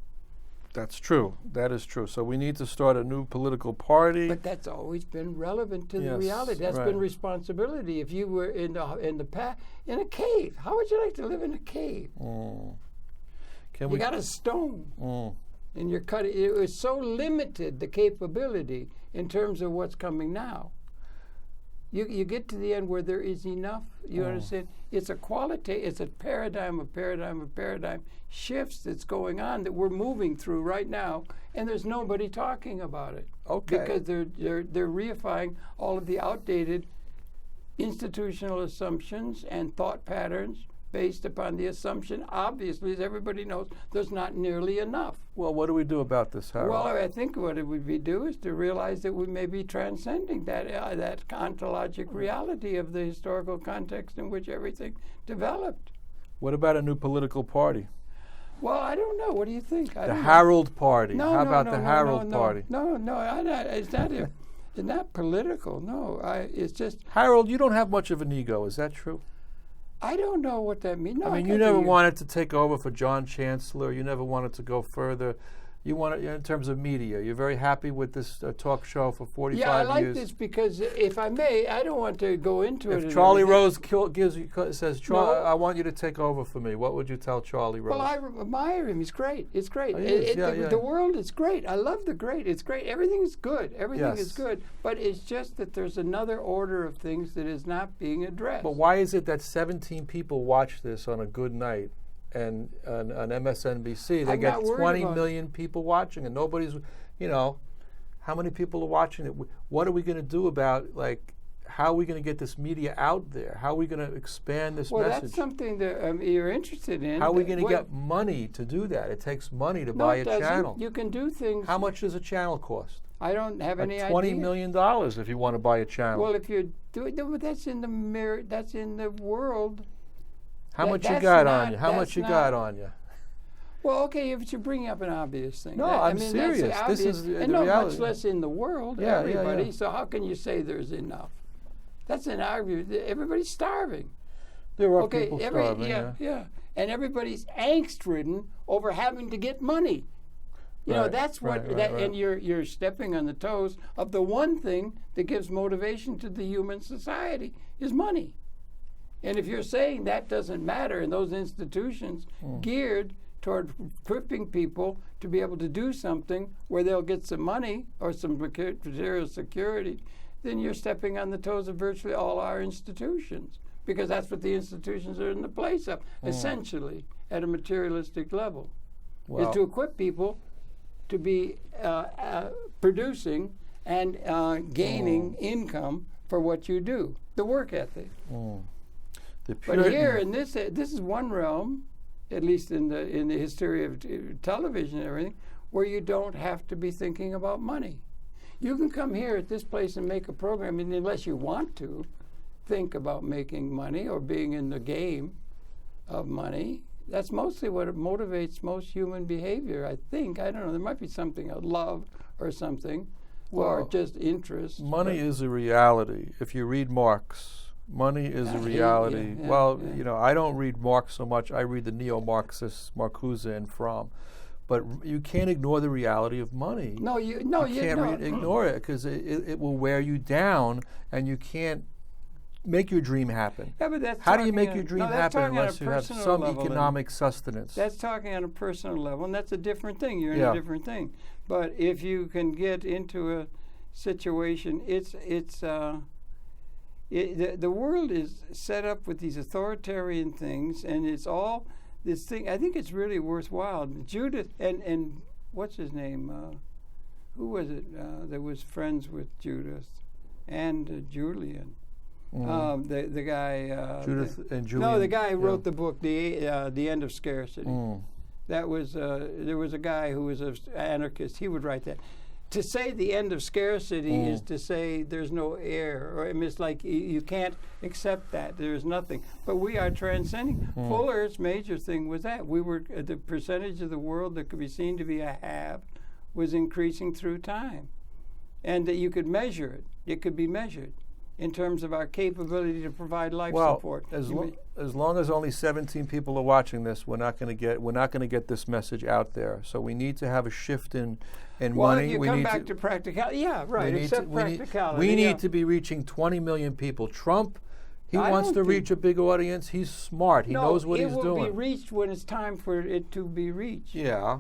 That's true. That is true. So we need to start a new political party. But that's always been relevant to the reality. That's been responsibility. If you were in a cave, how would you like to live in a cave? You got a stone, and you're cutting. It was so limited, the capability in terms of what's coming now. You get to the end where there is enough. You understand? It's a paradigm shifts that's going on that we're moving through right now, and there's nobody talking about it. Okay. Because they're reifying all of the outdated institutional assumptions and thought patterns based upon the assumption, obviously, as everybody knows, there's not nearly enough. Well, what do we do about this, Harold? Well, I think what it would be do is to realize that we may be transcending that ontologic reality of the historical context in which everything developed. What about a new political party? Well, I don't know. What do you think? The Harold Party. No, How about the Harold Party? No, it's not. It's not political. No, it's just. Harold, you don't have much of an ego. Is that true? I don't know what that means. No, I mean, you never wanted to take over for John Chancellor. You never wanted to go further. You want in terms of media. You're very happy with this talk show for 45 years. Yeah, I like this because, if I may, I don't want to go into it. If Charlie Rose says, I want you to take over for me, what would you tell Charlie Rose? Well, I admire him. He's great. It's great. Oh, the world is great. I love the great. It's great. Everything is good. Everything is good. But it's just that there's another order of things that is not being addressed. But why is it that 17 people watch this on a good night? And on MSNBC, they get 20 million people watching, and nobody's, how many people are watching it? What are we going to do about, how are we going to get this media out there? How are we going to expand this message? Well, that's something that you're interested in. How are we going to get money to do that? It takes money to buy a channel. You can do things. How much does a channel cost? I don't have any idea. $20 million if you want to buy a channel. Well, if you do it, but that's in the mirror. That's in the world. How much you got on you? How much you got on you? Well, okay, if you're bringing up an obvious thing. No, I'm serious. This is the reality. Much less in the world, everybody. Yeah. So how can you say there's enough? That's an argument. Everybody's starving. There are people starving, yeah. And everybody's angst-ridden over having to get money. You know, that's what, and you're stepping on the toes of the one thing that gives motivation to the human society is money. And if you're saying that doesn't matter in those institutions geared toward equipping people to be able to do something where they'll get some money or some material security, then you're stepping on the toes of virtually all our institutions, because that's what the institutions are in the place of, essentially, at a materialistic level, is to equip people to be producing and gaining income for what you do, the work ethic. But here, in this is one realm, at least in the history of television and everything, where you don't have to be thinking about money. You can come here at this place and make a program, and unless you want to think about making money or being in the game of money, that's mostly what motivates most human behavior, I think. I don't know. There might be something of love or something, or just interest. Money is a reality. If you read Marx, money is a reality. You know, I don't read Marx so much. I read the neo-Marxists, Marcuse and Fromm. But you can't ignore the reality of money. You can't ignore it, because it will wear you down, and you can't make your dream happen. Yeah, but that's how do you make your dream happen unless you have some economic sustenance? That's talking on a personal level, and that's a different thing. You're in a different thing. But if you can get into a situation, the world is set up with these authoritarian things, and it's all this thing. I think it's really worthwhile. Judith and what's his name? Who was it that was friends with Judith and Julian? The guy. Judith and Julian. No, the guy who wrote the book, The End of Scarcity. That was there was a guy who was an anarchist. He would write that. To say the end of scarcity is to say there's no air, or I mean, it's like you can't accept that. There's nothing. But we are transcending. Fuller's major thing was that we were the percentage of the world that could be seen to be a have was increasing through time, and that you could measure it. It could be measured in terms of our capability to provide life support. As long as only 17 people are watching this, we're not going to get this message out there. So we need to have a shift in money. You come back to practicality. Yeah, right. Except practicality. We need to be reaching 20 million people. Trump, he wants to reach a big audience. He's smart. He knows what he's doing. It will be reached when it's time for it to be reached. Yeah.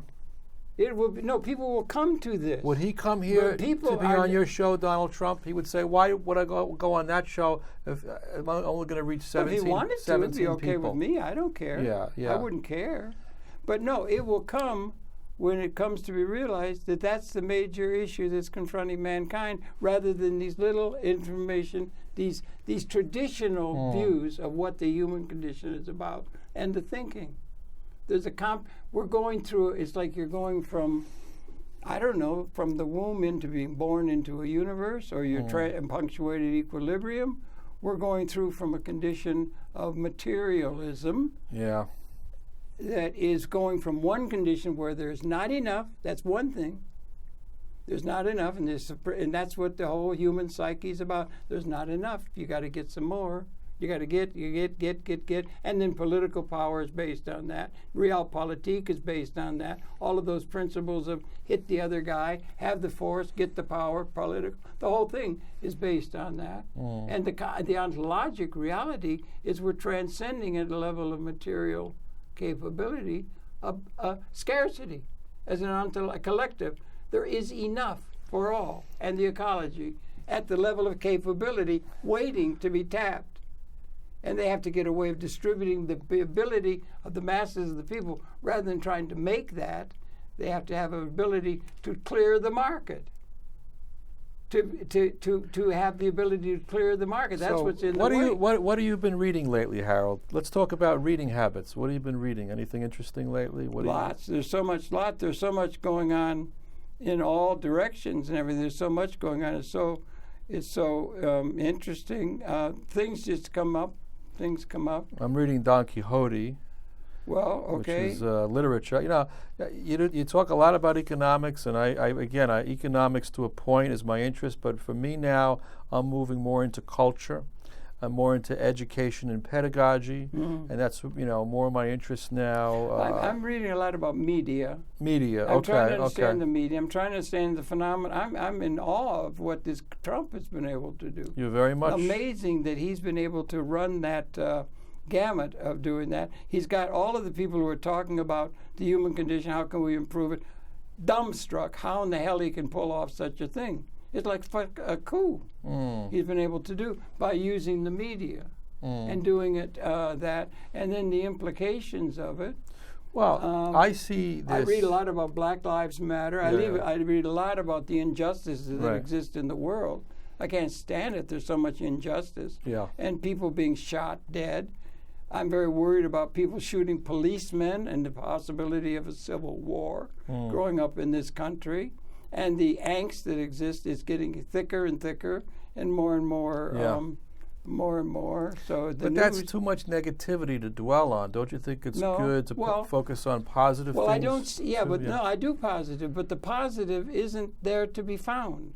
It will be, people will come to this. Would he come here to be on your show, Donald Trump? He would say, why would I go on that show if I'm only going to reach 17 people? If he wanted to, it'd be okay with me. I don't care. Yeah. I wouldn't care. But no, it will come when it comes to be realized that that's the major issue that's confronting mankind, rather than these little information, these traditional views of what the human condition is about, and the thinking. There's we're going through, it's like you're going from, I don't know, from the womb into being born into a universe, or you're punctuated equilibrium. We're going through from a condition of materialism. Yeah. That is going from one condition where there's not enough, that's one thing. There's not enough, and that's what the whole human psyche is about. There's not enough. You got to get some more. You got to get, and then political power is based on that. Realpolitik is based on that. All of those principles of hit the other guy, have the force, get the power, political. The whole thing is based on that. And the ontologic reality is we're transcending at a level of material capability of scarcity as a collective. There is enough for all, and the ecology at the level of capability waiting to be tapped. And they have to get a way of distributing the ability of the masses of the people. Rather than trying to make that, they have to have an ability to clear the market. To have the ability to clear the market. That's what's in the way. What have you been reading lately, Harold? Let's talk about reading habits. What have you been reading? Anything interesting lately? Lots. There's so much going on in all directions and everything. There's so much going on. It's so interesting. Things just come up. I'm reading Don Quixote. Well, okay. Which is literature. You know, you talk a lot about economics, and economics to a point is my interest, but for me now, I'm moving more into culture. I'm more into education and pedagogy, and that's more of my interest now. I'm reading a lot about media. Media, I'm trying to understand the media. I'm trying to understand the phenomenon. I'm in awe of what this Trump has been able to do. You're very much amazing that he's been able to run that gamut of doing that. He's got all of the people who are talking about the human condition. How can we improve it? Dumbstruck how in the hell he can pull off such a thing. It's like a coup he's been able to do by using the media and doing it that, and then the implications of it. Well, I see this. I read a lot about Black Lives Matter. Yeah. I read a lot about the injustices that exist in the world. I can't stand it. There's so much injustice. Yeah. And people being shot dead. I'm very worried about people shooting policemen and the possibility of a civil war growing up in this country. And the angst that exists is getting thicker and thicker and more, more and more. So, but that's too much negativity to dwell on. Don't you think it's good to focus on positive things? Well, I don't. No, I do positive. But the positive isn't there to be found.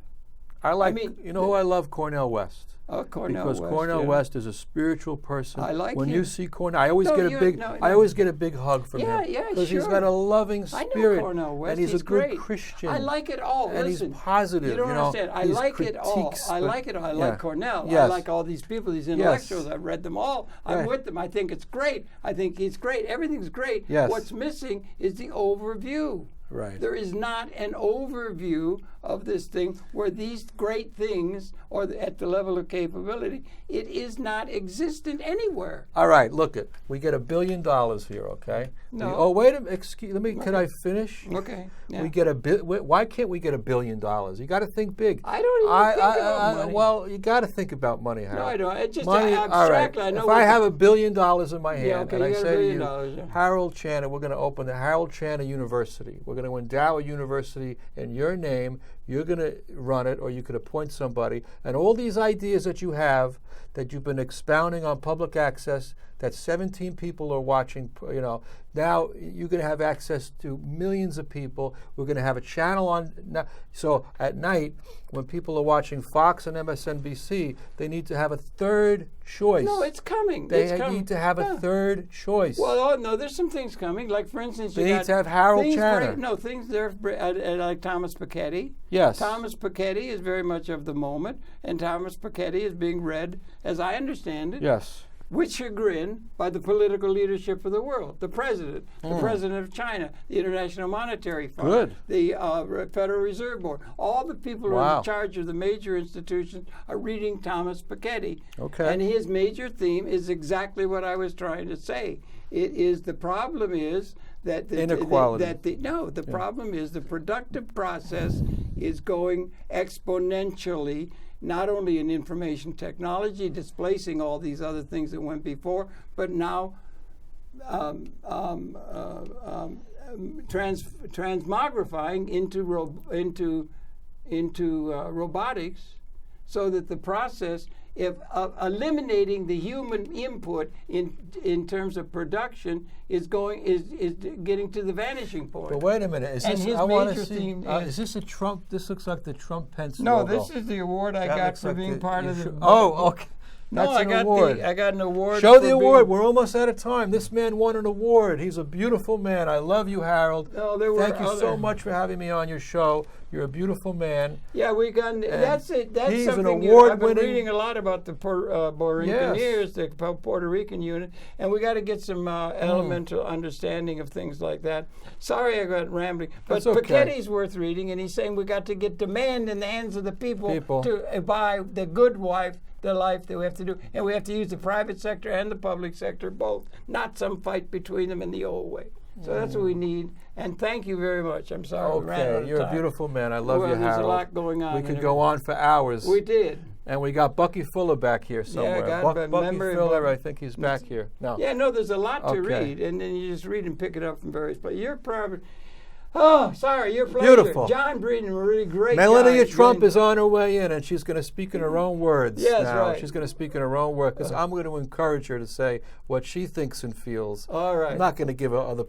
Who I love? Cornel West. Oh, Cornel West. Because Cornel West is a spiritual person. I like when him. you see Cornel, I always get a big hug from him. Yeah, because he's got a loving spirit. I know Cornel West. And he's a good Christian. I like it all. And Listen, he's positive. You don't understand. I like it all. I like it all. I like Cornel. Yes. I like all these people, these intellectuals. I've read them all. I'm with them. I think it's great. I think he's great. Everything's great. Yes. What's missing is the overview. Right. There is not an overview of this thing where these great things are at the level of capability. It is not existent anywhere. All right, look it. We get $1 billion here, okay? No. Wait a minute. Excuse me. Can I finish? Okay. Yeah. We get why can't we get $1 billion? You got to think big. I don't even think about money. Well, you got to think about money, Harold. No, I don't. It's just money, abstractly. All right. If I have $1 billion in my hand, and I say to you, Harold Channer, we're going to open the Harold Channer University. We're going to endow a university in your name. You're going to run it, or you could appoint somebody. And all these ideas that you have, that you've been expounding on public access, that 17 people are watching, now you're going to have access to millions of people. We're going to have a channel on. So at night, when people are watching Fox and MSNBC, they need to have a third choice. No, it's coming. They need to have a third choice. Well, no, there's some things coming. Like, for instance, they need to have Harold Channer. Things there like Thomas Piketty. Yes. Thomas Piketty is very much of the moment, and Thomas Piketty is being read, as I understand it, yes, with chagrin by the political leadership of the world, the president of China, the International Monetary Fund, the Federal Reserve Board. All the people who are in charge of the major institutions are reading Thomas Piketty. Okay. And his major theme is exactly what I was trying to say. It is the problem is that inequality. The problem is the productive process is going exponentially, not only in information technology, displacing all these other things that went before, but now transmogrifying into robotics, so that the process of eliminating the human input in terms of production is getting to the vanishing point. But wait a minute, is this? I want to see. Is this a Trump? This looks like the Trump Pence logo. No, this is the award I got for being part of the. Oh, okay. No, I got an award. Show the award. We're almost out of time. This man won an award. He's a beautiful man. I love you, Harold. No, Thank you so much for having me on your show. You're a beautiful man. Yeah, we got. That's it. That's he's something. An award-winning. I've been reading a lot about the Buccaneers, the Puerto Rican unit, and we got to get some elemental understanding of things like that. Sorry, I got rambling, but Piketty's worth reading, and he's saying we got to get demand in the hands of the people. To buy the good life that we have to do, and we have to use the private sector and the public sector both, not some fight between them in the old way. So that's what we need. And thank you very much. I'm sorry. Okay, you're a beautiful man. I love you, Harold. There's a lot going on. We could go on for hours. We did. And we got Bucky Fuller back here somewhere. Yeah, Bucky Fuller, I think he's back here. No. Yeah, no, there's a lot to read, and then you just read and pick it up from various places. You're probably. Oh, sorry, your pleasure. Beautiful. John Bredin, really great. Melania Trump is on her way in, and she's going to speak in her own words. Yes, now. right. She's going to speak in her own words, because I'm going to encourage her to say what she thinks and feels. All right. I'm not going to give her other